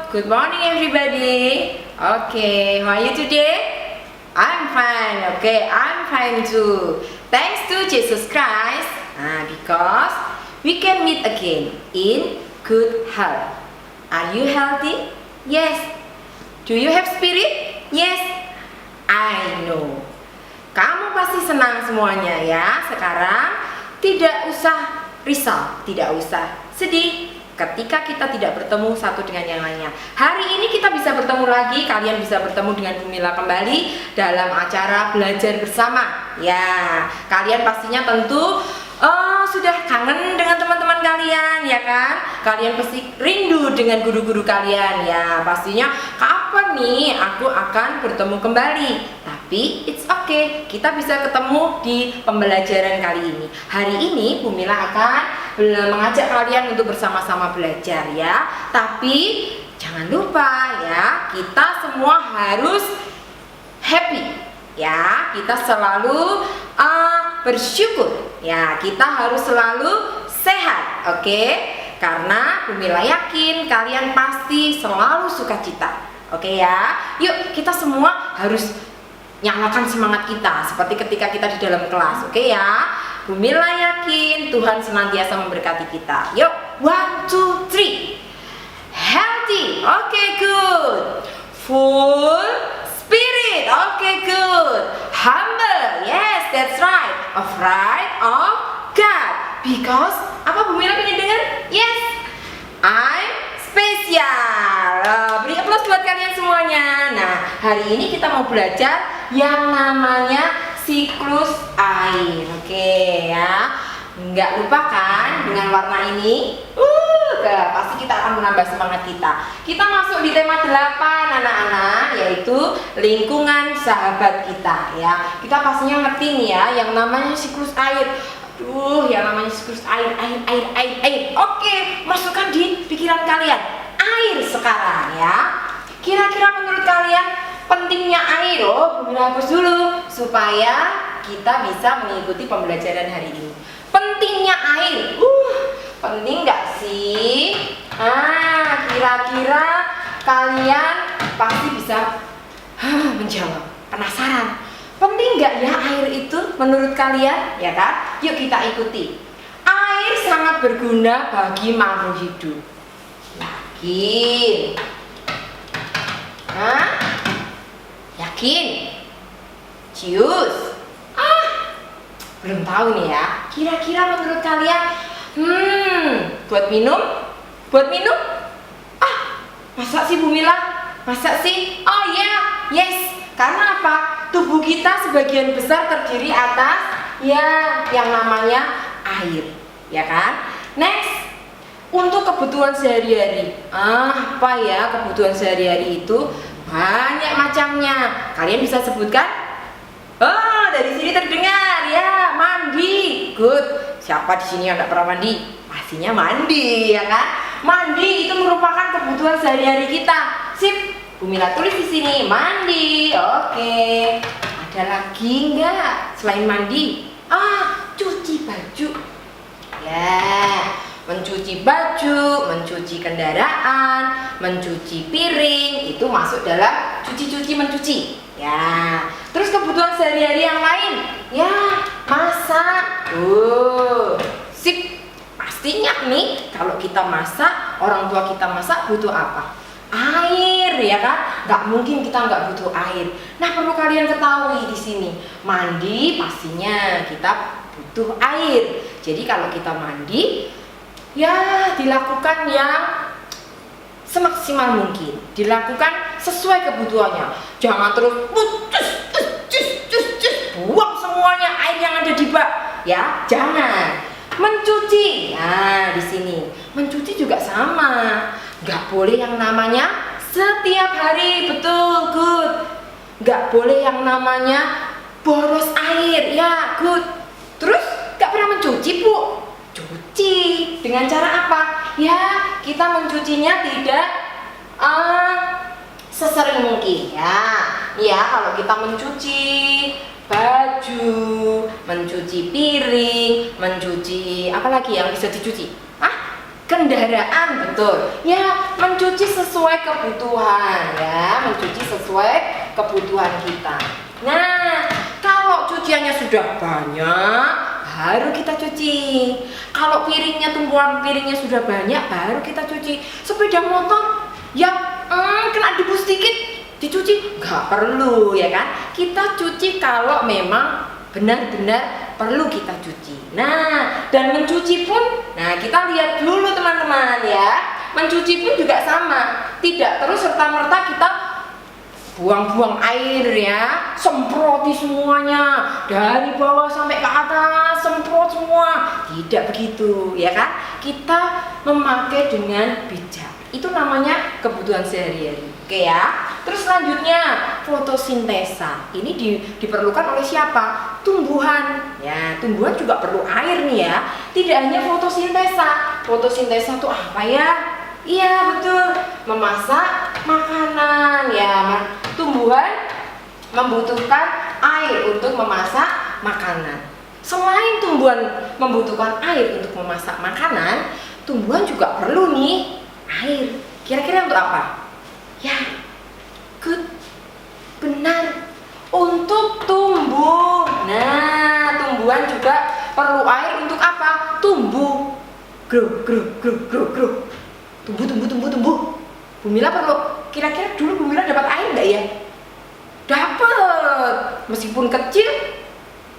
good morning everybody. Okay, how are you today? I'm fine. Okay, I'm fine too. Thanks to Jesus Christ, because we can meet again in good health. Are you healthy? Yes. Do you have spirit? Yes. I know. Kamu pasti senang semuanya ya. Sekarang tidak usah risau, tidak usah sedih ketika kita tidak bertemu satu dengan yang lainnya. Hari ini kita bisa bertemu lagi, kalian bisa bertemu dengan Bu Mila kembali dalam acara belajar bersama. Ya, kalian pastinya tentu sudah kangen dengan teman-teman kalian, ya kan? Kalian pasti rindu dengan guru-guru kalian, ya. Pastinya kapan nih aku akan bertemu kembali? Tapi it's okay, kita bisa ketemu di pembelajaran kali ini. Hari ini Bu Mila akan mengajak kalian untuk bersama-sama belajar ya. Tapi jangan lupa ya, kita semua harus happy ya. Kita selalu bersyukur ya. Kita harus selalu sehat, oke? Karena Bu Mila yakin kalian pasti selalu sukacita, oke ya? Yuk kita semua harus nyalakan semangat kita seperti ketika kita di dalam kelas, oke ya? Bu Mila yakin Tuhan senantiasa memberkati kita. Yuk, 1, 2, 3. Healthy, oke, good. Full spirit, oke, good. Humble, yes, that's right. Afraid of God. Because apa Bu Mila pengen dengar? Yes, I'm spesial. Beri aplaus buat kalian semuanya. Nah, hari ini kita mau belajar yang namanya siklus air. Oke ya. Nggak lupa kan dengan warna ini? Pasti kita akan menambah semangat kita. Kita masuk di tema 8 anak-anak, yaitu lingkungan sahabat kita ya. Kita pastinya ngerti nih ya yang namanya siklus air. Yang namanya siklus air. Oke, masukkan di pikiran kalian. Air sekarang ya. Kira-kira menurut kalian pentingnya air? Bu Mila hapus dulu supaya kita bisa mengikuti pembelajaran hari ini. Pentingnya air, penting nggak sih? Kira-kira kalian pasti bisa menjawab. Penasaran? Penting nggak ya air itu menurut kalian? Ya kan? Yuk kita ikuti. Air sangat berguna bagi makhluk hidup. Yakin? Yakin? Cius? Belum tahu nih ya. Kira-kira menurut kalian buat minum? Buat minum? Masa sih Bu Mila? Masa sih? Oh ya, yes. Karena apa? Tubuh kita sebagian besar terdiri atas ya yang namanya air, ya kan? Next, untuk kebutuhan sehari-hari. Apa ya kebutuhan sehari-hari itu? Banyak macamnya. Kalian bisa sebutkan? Dari sini terdengar ya, mandi. Good. Siapa di sini yang tidak pernah mandi? Pastinya mandi, ya kan? Mandi itu merupakan kebutuhan sehari-hari kita. Sip. Bu Mila tulis di sini mandi. Oke. Ada lagi nggak selain mandi? Cuci baju. Ya. Mencuci baju, mencuci kendaraan, mencuci piring, itu masuk dalam cuci-cuci mencuci. Ya, terus kebutuhan sehari-hari yang lain, ya masak. Sip. Pastinya nih kalau kita masak, orang tua kita masak butuh apa? Air, ya kan? Nggak mungkin kita nggak butuh air. Nah, perlu kalian ketahui di sini, mandi pastinya kita butuh air. Jadi kalau kita mandi, ya dilakukan yang semaksimal mungkin, dilakukan sesuai kebutuhannya. Jangan terus buang semuanya air yang ada di bak, ya jangan. Mencuci, nah di sini mencuci juga sama, nggak boleh yang namanya setiap hari, betul, good. Nggak boleh yang namanya boros air, ya good. Terus nggak pernah mencuci Bu? Cuci dengan cara apa? Ya kita mencucinya tidak sesering mungkin ya. Ya kalau kita mencuci baju, mencuci piring, mencuci apa lagi yang bisa dicuci? kendaraan, betul. Ya, mencuci sesuai kebutuhan, ya, mencuci sesuai kebutuhan kita. Nah, kalau cuciannya sudah banyak, baru kita cuci. Kalau piringnya, tumpuan piringnya sudah banyak, baru kita cuci. Sepeda motor yang kena debu sedikit dicuci, nggak perlu, ya kan? Kita cuci kalau memang benar-benar perlu kita cuci. Nah, dan mencuci pun, nah kita lihat dulu teman-teman ya. Mencuci pun juga sama, tidak terus serta-merta kita buang-buang air ya, semproti semuanya dari bawah sampai ke atas, semprot semua. Tidak begitu, ya kan? Kita memakai dengan bijak. Itu namanya kebutuhan sehari-hari. Oke ya. Terus selanjutnya fotosintesa. Ini diperlukan oleh siapa? Tumbuhan. Ya, tumbuhan juga perlu air nih ya. Tidak hanya fotosintesa. Fotosintesa itu apa ya? Iya betul, memasak makanan ya. Tumbuhan membutuhkan air untuk memasak makanan. Selain tumbuhan membutuhkan air untuk memasak makanan, tumbuhan juga perlu nih air. Kira-kira untuk apa? Ya, good, benar, untuk tumbuh. Nah, tumbuhan juga perlu air untuk apa? Tumbuh. Grow, grow, grow, grow, grow. Tumbuh. Bu Mila perlu, kira-kira dulu Bu Mila dapat air nggak ya? Dapat, meskipun kecil,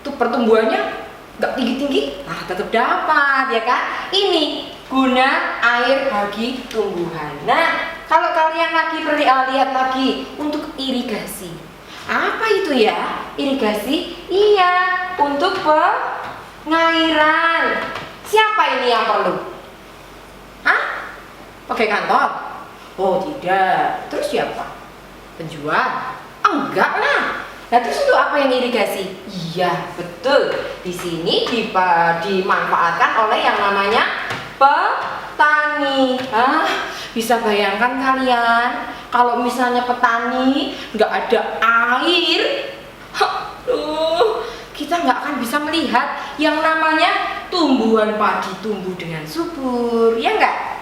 tuh pertumbuhannya nggak tinggi-tinggi, nah tetap dapat ya kan? Ini guna air bagi tumbuhan. Nah, kalau kalian lagi lihat lagi untuk irigasi, apa itu ya? Irigasi? Iya, untuk pengairan. Siapa ini yang perlu? Hah? Pakai kantor? Oh tidak. Terus siapa? Penjual? Enggak lah. Nah terus untuk apa yang irigasi? Iya betul. Di sini dimanfaatkan oleh yang namanya petani. Bisa bayangkan kalian kalau misalnya petani nggak ada air, kita nggak akan bisa melihat yang namanya tumbuhan padi tumbuh dengan subur, ya enggak?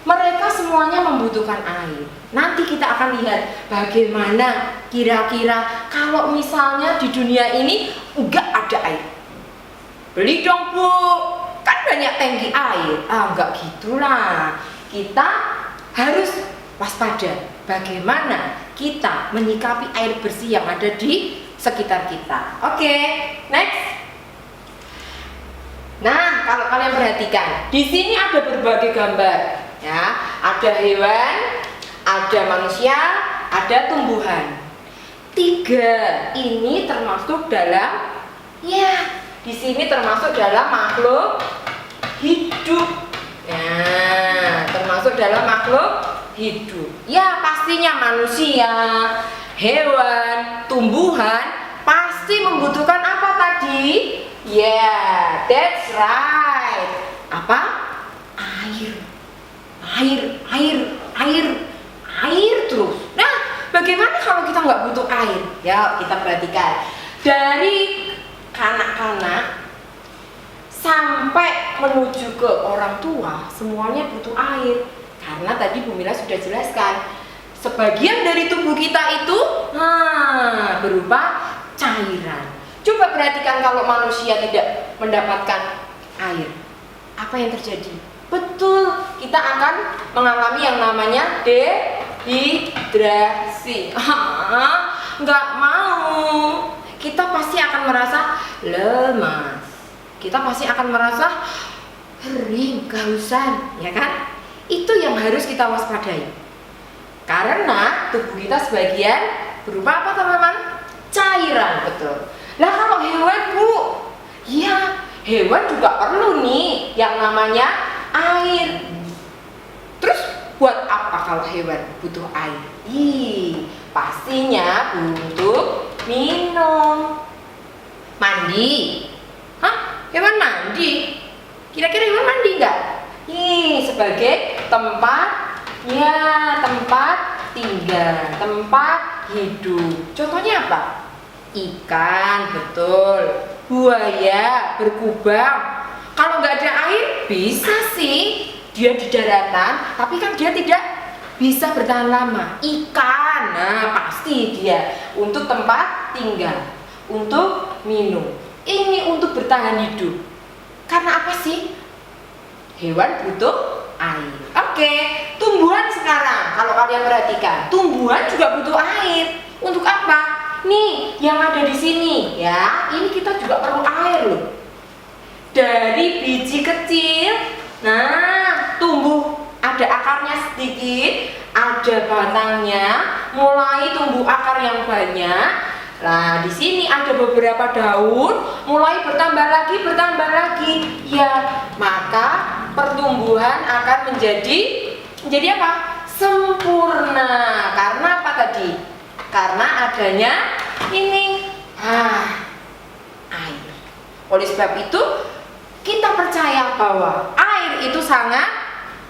Mereka semuanya membutuhkan air. Nanti kita akan lihat bagaimana kira-kira kalau misalnya di dunia ini enggak ada air. Beli dong Bu, kan banyak tangki air. Enggak gitulah. Kita harus waspada bagaimana kita menyikapi air bersih yang ada di sekitar kita. Oke, next. Nah, kalau kalian perhatikan, di sini ada berbagai gambar. Ya, ada hewan, ada manusia, ada tumbuhan. 3 ini termasuk dalam, ya, di sini termasuk dalam makhluk hidup. Ya, termasuk dalam makhluk hidup. Ya, pastinya manusia, hewan, tumbuhan pasti membutuhkan apa tadi? Yeah, that's right. Apa? Air terus. Nah, bagaimana kalau kita nggak butuh air? Ya, kita perhatikan dari kanak-kanak sampai menuju ke orang tua, semuanya butuh air. Karena tadi Bu Mila sudah jelaskan, sebagian dari tubuh kita itu berupa cairan. Coba perhatikan kalau manusia tidak mendapatkan air, apa yang terjadi? Betul, kita akan mengalami yang namanya dehidrasi. Nggak mau. Kita pasti akan merasa lemas. Kita pasti akan merasa kering, kehausan, ya kan? Itu yang harus kita waspadai. Karena tubuh kita sebagian berupa apa teman-teman? Cairan, betul. Lah kalau hewan Bu, ya hewan juga perlu nih yang namanya air. Terus buat apa kalau hewan butuh air? Pastinya untuk minum. Mandi. Hewan mandi? Kira-kira hewan mandi enggak? Sebagai tempat, ya, tempat tinggal, tempat hidup. Contohnya apa? Ikan, betul. Buaya berkubang. Kalau nggak ada air, bisa sih dia di daratan, tapi kan dia tidak bisa bertahan lama. Ikan, nah pasti dia untuk tempat tinggal, untuk minum. Ini untuk bertahan hidup. Karena apa sih? Hewan butuh air. Oke, tumbuhan sekarang kalau kalian perhatikan, tumbuhan juga butuh air. Untuk apa? Nih, yang ada di sini ya, ini kita juga perlu air loh. Dari biji kecil, nah tumbuh, ada akarnya sedikit, ada batangnya, mulai tumbuh akar yang banyak. Nah, di sini ada beberapa daun, mulai bertambah lagi. Ya, maka pertumbuhan akan menjadi apa? Sempurna. Karena apa tadi? Karena adanya ini air. Oleh sebab itu, kita percaya bahwa air itu sangat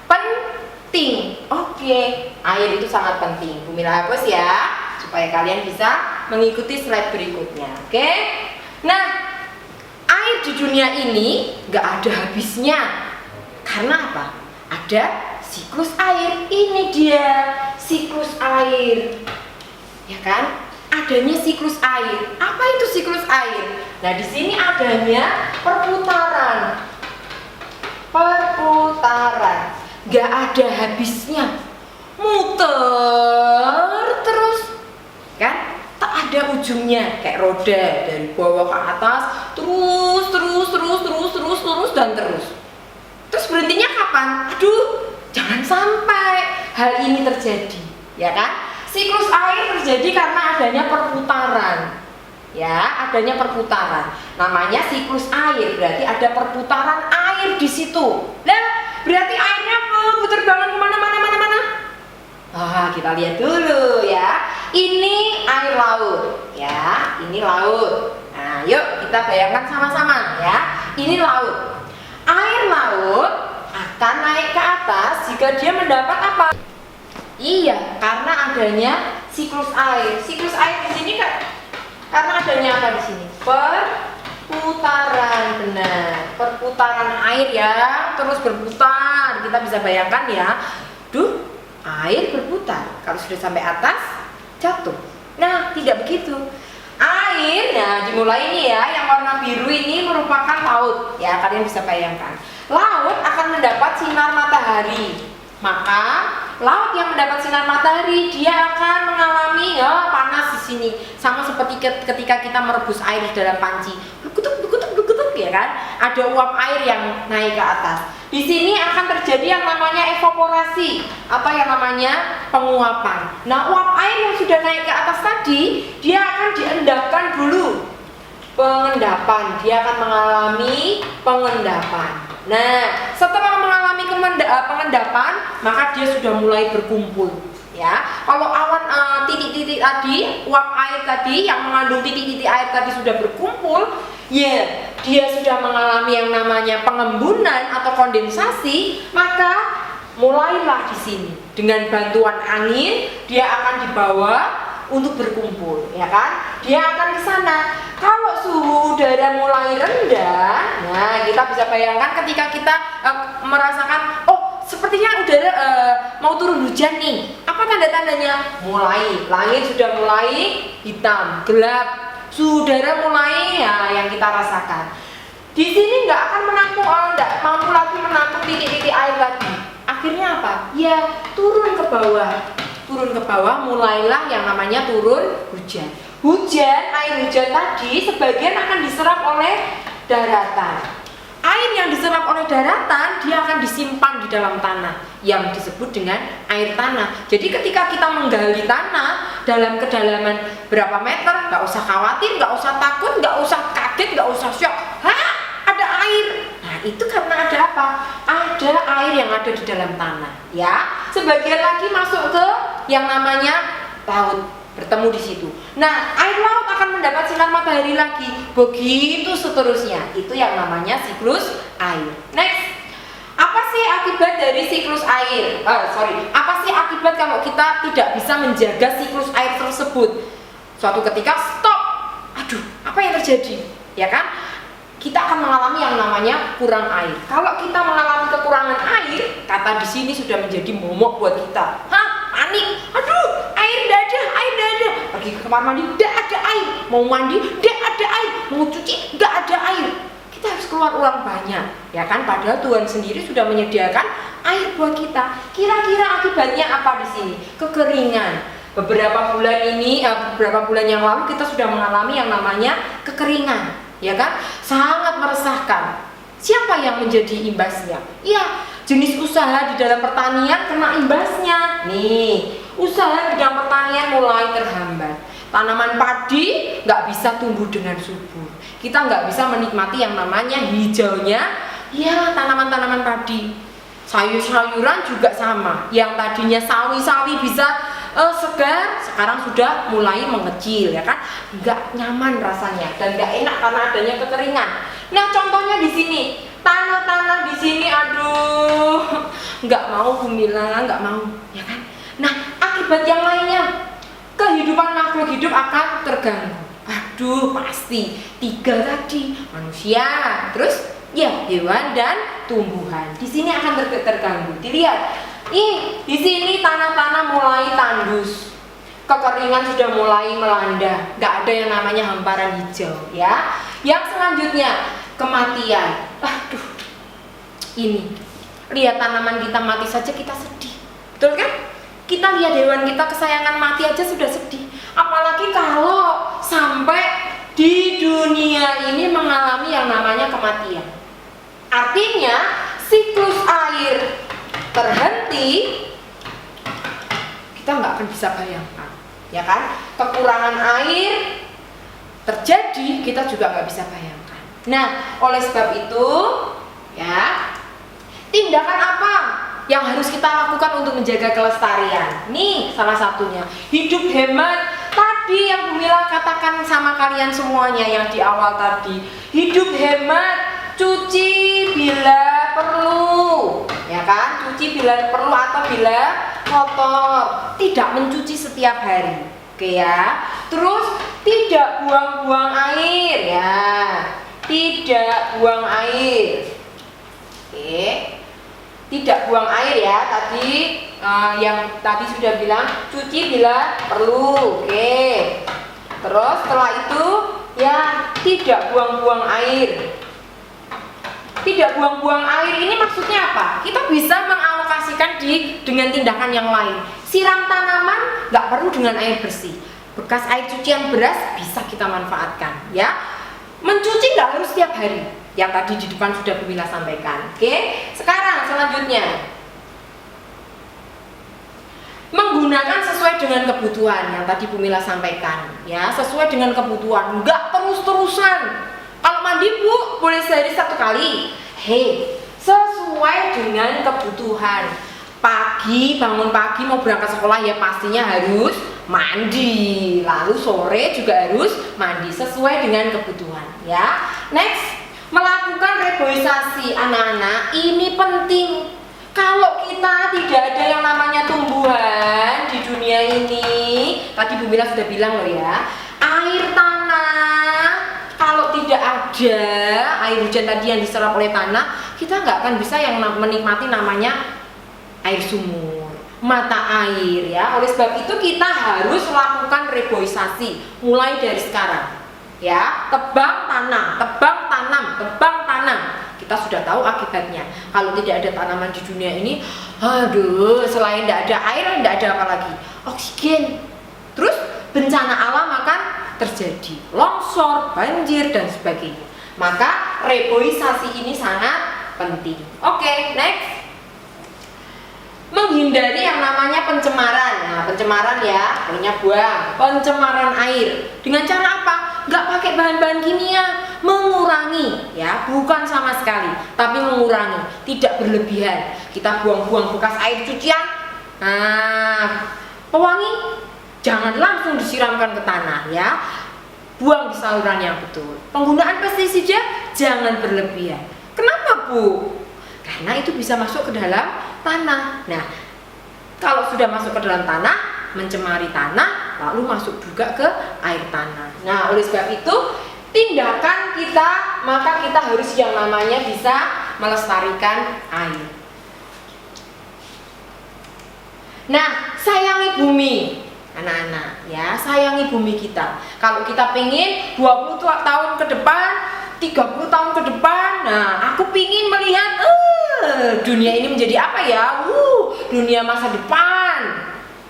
penting. Oke, air itu sangat penting. Bumi hapus ya, supaya kalian bisa mengikuti slide berikutnya. Oke. Nah, air di dunia ini gak ada habisnya. Karena apa? Ada siklus air. Ini dia siklus air. Ya kan? Adanya siklus air. Apa itu siklus air? Nah, di sini adanya perputaran. Gak ada habisnya. Muter terus. Kan? Tak ada ujungnya, kayak roda dari bawah ke atas, terus dan terus. Terus berhentinya kapan? Aduh, jangan sampai hal ini terjadi, ya kan? Siklus air terjadi karena adanya perputaran. Ya, adanya perputaran. Namanya siklus air, berarti ada perputaran air di situ. Nah, berarti airnya putar banget kemana-mana. Kita lihat dulu ya. Ini air laut, ya. Ini laut. Nah, yuk kita bayangkan sama-sama ya. Ini laut. Air laut akan naik ke atas jika dia mendapat apa? Iya, karena adanya siklus air. Siklus air di sini kan karena adanya apa di sini? Perputaran, benar. Perputaran air ya, terus berputar. Kita bisa bayangkan ya. Air berputar. Kalau sudah sampai atas, jatuh. Nah, tidak begitu. Air, nah dimulai ini ya, yang warna biru ini merupakan laut. Ya, kalian bisa bayangkan. Laut akan mendapat sinar matahari. Maka laut yang mendapat sinar matahari dia akan mengalami panas di sini, sama seperti ketika kita merebus air di dalam panci, berkutuk ya kan, ada uap air yang naik ke atas. Di sini akan terjadi yang namanya evaporasi, apa yang namanya penguapan. Nah, uap air yang sudah naik ke atas tadi dia akan diendapkan dulu, pengendapan, dia akan mengalami pengendapan. Nah, setelah mengalami pengendapan, maka dia sudah mulai berkumpul. Ya, kalau awan titik-titik tadi, uap air tadi yang mengandung titik-titik air tadi sudah berkumpul, ya, dia sudah mengalami yang namanya pengembunan atau kondensasi, maka mulailah di sini dengan bantuan angin dia akan dibawa untuk berkumpul, ya kan? Dia akan ke sana. Kalau suhu udara mulai rendah, nah kita bisa bayangkan ketika kita merasakan, sepertinya udara mau turun hujan nih. Apa tanda-tandanya? Mulai, langit sudah mulai hitam, gelap, suhu udara mulai yang kita rasakan. Di sini nggak akan nggak mampu lagi menampung titik-titik air lagi. Akhirnya apa? Ya turun ke bawah. Turun ke bawah, mulailah yang namanya turun hujan. Air hujan tadi sebagian akan diserap oleh daratan. Air yang diserap oleh daratan dia akan disimpan di dalam tanah yang disebut dengan air tanah. Jadi ketika kita menggali tanah dalam kedalaman berapa meter, nggak usah khawatir, nggak usah takut, nggak usah kaget, nggak usah syok. Ada air. Nah, itu karena ada apa? Ada air yang ada di dalam tanah, ya. Sebagian lagi masuk ke yang namanya laut, bertemu di situ. Nah, air laut akan mendapat sinar matahari lagi. Begitu seterusnya. Itu yang namanya siklus air. Next. Apa sih akibat dari siklus air? Apa sih akibat kalau kita tidak bisa menjaga siklus air tersebut? Suatu ketika stop. Aduh, apa yang terjadi? Ya kan? kita akan mengalami yang namanya kurang air. Kalau kita mengalami kekurangan air, kata di sini sudah menjadi momok buat kita. Hah? Panik. Aduh, air tidak ada, air tidak ada. Pergi ke kamar mandi, tidak ada air. Mau mandi, tidak ada air. Mau cuci, tidak ada air. Kita harus keluar uang banyak, ya kan? Padahal Tuhan sendiri sudah menyediakan air buat kita. Kira-kira akibatnya apa di sini? Kekeringan. Beberapa bulan yang lalu kita sudah mengalami yang namanya kekeringan, ya kan? Sangat meresahkan. Siapa yang menjadi imbasnya? Ya, jenis usaha di dalam pertanian kena imbasnya. Nih, usaha di dalam pertanian mulai terhambat. Tanaman padi nggak bisa tumbuh dengan subur. Kita nggak bisa menikmati yang namanya hijaunya, ya, tanaman-tanaman padi. Sayur-sayuran juga sama. Yang tadinya sawi-sawi bisa segar, sekarang sudah mulai mengecil, ya kan? Nggak nyaman rasanya dan nggak enak karena adanya kekeringan. Nah, contohnya di sini, tanah-tanah di sini, aduh, nggak mau Bumila, nggak mau, ya kan? Nah, akibat yang lainnya, kehidupan makhluk hidup akan terganggu. Aduh, pasti 3 tadi, manusia, terus ya hewan dan tumbuhan. Di sini akan terganggu. Dilihat. Di sini tanah-tanah mulai tandus, kekeringan sudah mulai melanda, nggak ada yang namanya hamparan hijau, ya. Yang selanjutnya kematian. Aduh, ini lihat tanaman kita mati saja kita sedih, betul kan? Kita lihat hewan kita kesayangan mati aja sudah sedih, apalagi kalau sampai di dunia ini mengalami yang namanya kematian. Artinya siklus air terhenti, kita nggak akan bisa bayangkan, ya kan? Kekurangan air terjadi, kita juga nggak bisa bayangkan. Nah, oleh sebab itu, ya, tindakan apa yang harus kita lakukan untuk menjaga kelestarian? Nih, salah satunya hidup hemat. Tadi yang Bumila katakan sama kalian semuanya yang di awal tadi, hidup hemat. Cuci bila perlu, ya kan? Cuci bila perlu atau bila kotor. Tidak mencuci setiap hari, oke ya. Terus tidak buang-buang air, ya. Tidak buang air, oke. Tidak buang air ya. Tadi yang tadi sudah bilang cuci bila perlu, oke. Terus setelah itu ya tidak buang-buang air. Tidak buang-buang air ini maksudnya apa? Kita bisa mengalokasikan dengan tindakan yang lain. Siram tanaman nggak perlu dengan air bersih. Bekas air cucian beras bisa kita manfaatkan, ya. Mencuci nggak harus setiap hari. Yang tadi di depan sudah Bumila sampaikan. Oke. Sekarang selanjutnya menggunakan sesuai dengan kebutuhan yang tadi Bumila sampaikan, ya. Sesuai dengan kebutuhan, nggak terus-terusan. Kalau mandi Bu, boleh sehari 1 kali. Sesuai dengan kebutuhan. Pagi, bangun pagi mau berangkat sekolah ya pastinya harus mandi. Lalu sore juga harus mandi sesuai dengan kebutuhan, ya. Next, melakukan reboisasi anak-anak ini penting. Kalau kita tidak ada yang namanya tumbuhan di dunia ini, tadi Bumila sudah bilang loh ya, air tanah. Kalau tidak ada air hujan tadi yang diserap oleh tanah, kita nggak akan bisa yang menikmati namanya air sumur, mata air, ya. Oleh sebab itu kita harus melakukan reboisasi mulai dari sekarang, ya. Tebang tanam, tebang tanam, tebang tanam. Kita sudah tahu akibatnya. Kalau tidak ada tanaman di dunia ini, aduh, selain tidak ada air, tidak ada apa lagi? Oksigen. Terus bencana alam akan terjadi, longsor, banjir dan sebagainya. Maka reboisasi ini sangat penting. Oke, next. Menghindari yang namanya pencemaran. Nah, pencemaran ya, banyak buang. Pencemaran air. Dengan cara apa? Nggak pakai bahan-bahan kimia. Mengurangi, ya, bukan sama sekali, tapi mengurangi, tidak berlebihan. Kita buang-buang bekas air cucian. Nah, pewangi jangan langsung disiramkan ke tanah, ya. Buang di saluran yang betul. Penggunaan pestisida jangan berlebihan. Kenapa Bu? Karena itu bisa masuk ke dalam tanah. Nah, kalau sudah masuk ke dalam tanah, mencemari tanah, lalu masuk juga ke air tanah. Nah, oleh sebab itu tindakan maka kita harus yang namanya bisa melestarikan air. Nah, sayangi bumi, anak-anak ya, sayangi bumi kita. Kalau kita pengen 20 tahun ke depan, 30 tahun ke depan, nah aku pingin melihat dunia ini menjadi apa ya? Dunia masa depan.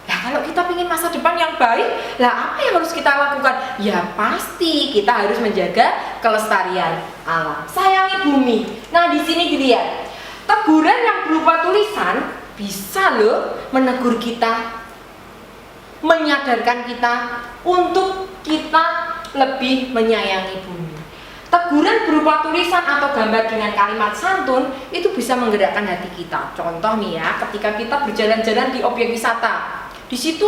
Nah, kalau kita ingin masa depan yang baik, lah apa yang harus kita lakukan? Ya pasti kita harus menjaga kelestarian alam. Sayangi bumi. Nah, di sini dilihat. Teguran yang berupa tulisan bisa loh menegur kita, menyadarkan kita untuk kita lebih menyayangi bumi. Teguran berupa tulisan atau gambar dengan kalimat santun itu bisa menggerakkan hati kita. Contoh nih ya, ketika kita berjalan-jalan di objek wisata. Di situ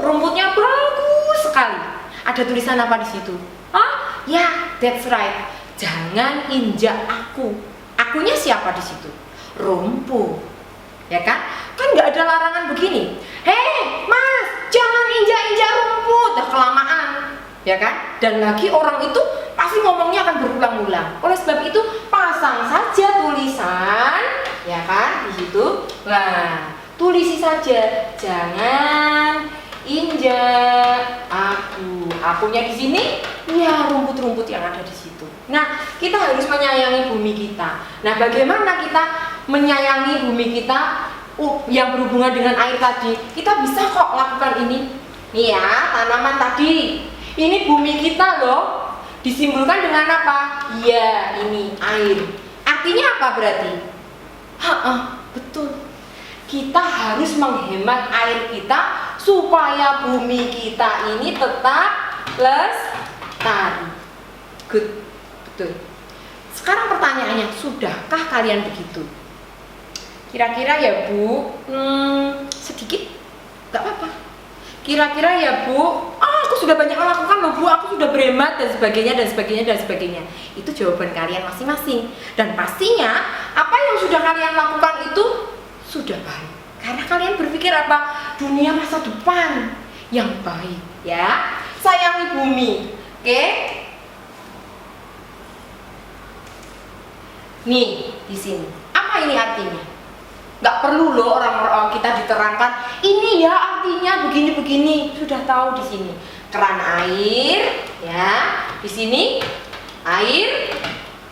rumputnya bagus sekali. Ada tulisan apa di situ? Ya, that's right. Jangan injak aku. Akunya siapa di situ? Rumput. Ya kan? Kan nggak ada larangan begini. Hei, Mas, jangan injak-injak rumput. Dah kelamaan. Ya kan? Dan lagi orang itu pasti ngomongnya akan berulang-ulang. Oleh sebab itu, pasang saja tulisan, ya kan? Di situ. Nah, tulisi saja, jangan injak aku. Akunya di sini, ya rumput-rumput yang ada di situ. Nah, kita harus menyayangi bumi kita. Nah, bagaimana kita menyayangi bumi kita yang berhubungan dengan air tadi? Kita bisa kok lakukan ini. Nih ya, tanaman tadi. Ini bumi kita loh. Disimbolkan dengan apa? Ya, ini air. Artinya apa berarti? Betul. Kita harus menghemat air kita supaya bumi kita ini tetap lestari. Good, betul. Sekarang pertanyaannya, sudahkah kalian begitu? Kira-kira ya Bu, sedikit? Gak apa-apa. Kira-kira ya Bu, aku sudah banyak melakukan loh Bu, aku sudah berhemat dan sebagainya dan sebagainya dan sebagainya. Itu jawaban kalian masing-masing. Dan pastinya apa yang sudah kalian lakukan itu sudah baik. Karena kalian berpikir apa? Dunia masa depan yang baik, ya. Sayangi bumi. Oke? Nih, di sini. Apa ini artinya? Nggak perlu loh orang-orang kita diterangkan. Ini ya artinya begini-begini. Sudah tahu di sini. Keran air, ya. Di sini air,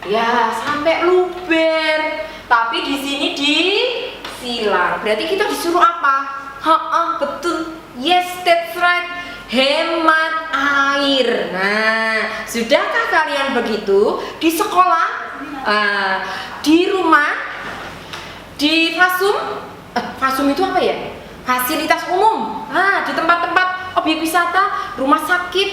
ya sampai luber. Tapi di sini disilang. Berarti kita disuruh apa? Betul. Yes, that's right. Hemat air. Nah, sudahkah kalian begitu di sekolah, di rumah, di fasum itu apa ya? Fasilitas umum. Di tempat-tempat objek wisata, rumah sakit,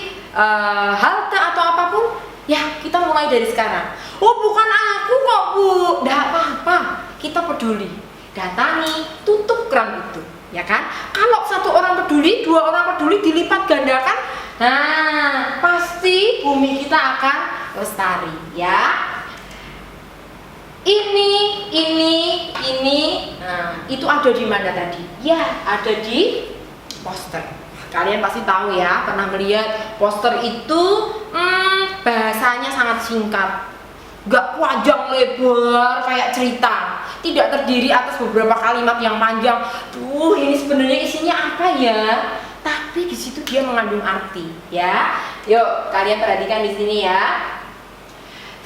halte atau apapun, ya kita mulai dari sekarang. Bukan aku kok Bu. Nggak apa-apa, kita peduli. Datangi, tutup keran itu, ya kan? Kalau satu orang peduli, dua orang peduli, dilipat gandakan, nah pasti bumi kita akan lestari, ya. Ini, nah itu ada di mana tadi? Ya, ada di poster. Kalian pasti tahu ya, pernah melihat poster itu, bahasanya sangat singkat, gak panjang lebar kayak cerita, tidak terdiri atas beberapa kalimat yang panjang. Ini sebenarnya isinya apa ya? Tapi di situ dia mengandung arti, ya. Yuk kalian perhatikan di sini ya.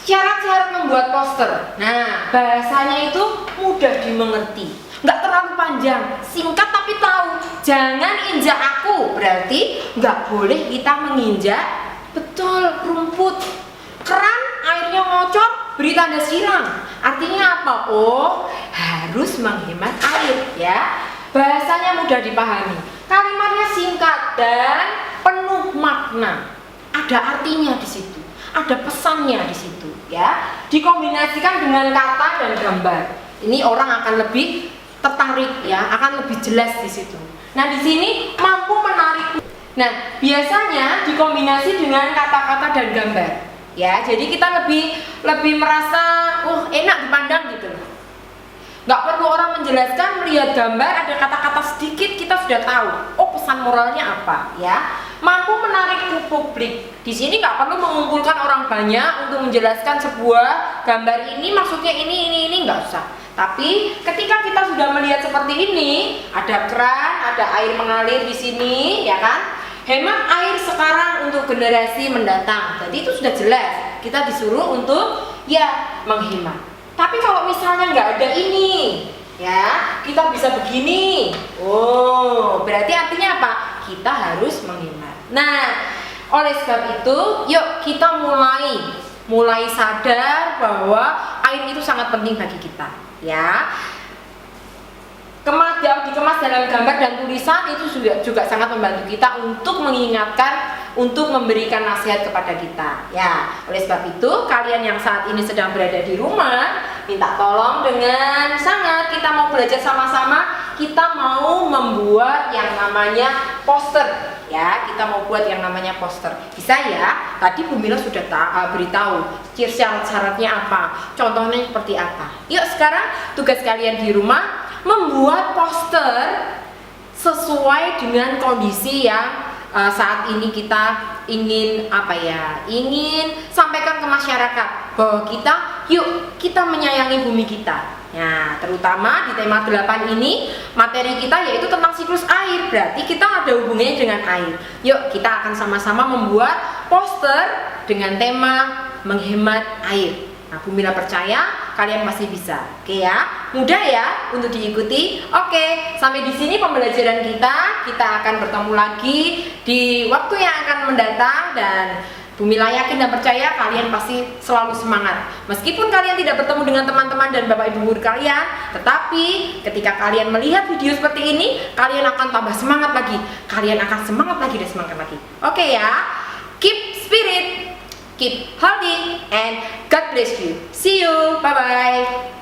Syarat-syarat membuat poster. Nah, bahasanya itu mudah dimengerti, nggak terlalu panjang, singkat tapi tahu. Jangan injak aku, berarti nggak boleh kita menginjak betul rumput. Keran airnya ngocor, beri tanda silang. Artinya apa? Harus menghemat air, ya. Bahasanya mudah dipahami, kalimatnya singkat dan penuh makna. Ada artinya di situ, ada pesannya di situ, ya. Dikombinasikan dengan kata dan gambar. Ini orang akan lebih tertarik, ya, akan lebih jelas di situ. Nah, di sini mampu menarik. Nah, biasanya dikombinasi dengan kata-kata dan gambar, ya. Jadi kita lebih merasa enak dipandang gitu. Nggak perlu orang menjelaskan, melihat gambar ada kata-kata sedikit kita sudah tahu. pesan moralnya apa ya? Mampu menarik publik. Di sini nggak perlu mengumpulkan orang banyak untuk menjelaskan sebuah gambar ini maksudnya ini nggak usah. Tapi ketika kita sudah melihat seperti ini, ada keran, ada air mengalir di sini, ya kan? Hemat air sekarang untuk generasi mendatang. Jadi itu sudah jelas. Kita disuruh untuk ya menghemat. Tapi kalau misalnya nggak ada ini, ya kita bisa begini. Oh, berarti artinya apa? Kita harus menghemat. Nah, oleh sebab itu, yuk kita mulai sadar bahwa air itu sangat penting bagi kita. Ya, dikemas dalam gambar dan tulisan itu juga sangat membantu kita untuk mengingatkan, untuk memberikan nasihat kepada kita. Ya, oleh sebab itu kalian yang saat ini sedang berada di rumah, minta tolong dengan sangat, kita mau belajar sama-sama, kita mau membuat yang namanya poster. Ya, kita mau buat yang namanya poster. Bisa ya? Tadi Bu Mila sudah beritahu syarat-syaratnya apa, contohnya seperti apa. Yuk sekarang tugas kalian di rumah membuat poster sesuai dengan kondisi yang saat ini kita ingin ingin sampaikan ke masyarakat bahwa kita menyayangi bumi kita. Nah, terutama di tema 8 ini materi kita yaitu tentang siklus air. Berarti kita ada hubungannya dengan air. Yuk kita akan sama-sama membuat poster dengan tema menghemat air. Nah, Bu Mila percaya kalian pasti bisa. Oke ya, mudah ya untuk diikuti. Oke, sampai di sini pembelajaran kita. Kita akan bertemu lagi di waktu yang akan mendatang dan Bu Mila yakin dan percaya kalian pasti selalu semangat. Meskipun kalian tidak bertemu dengan teman-teman dan bapak ibu guru kalian, tetapi ketika kalian melihat video seperti ini, kalian akan tambah semangat lagi. Kalian akan semangat lagi dan semangat lagi. Oke ya, keep spirit, keep healthy, and God bless you. See you, bye-bye.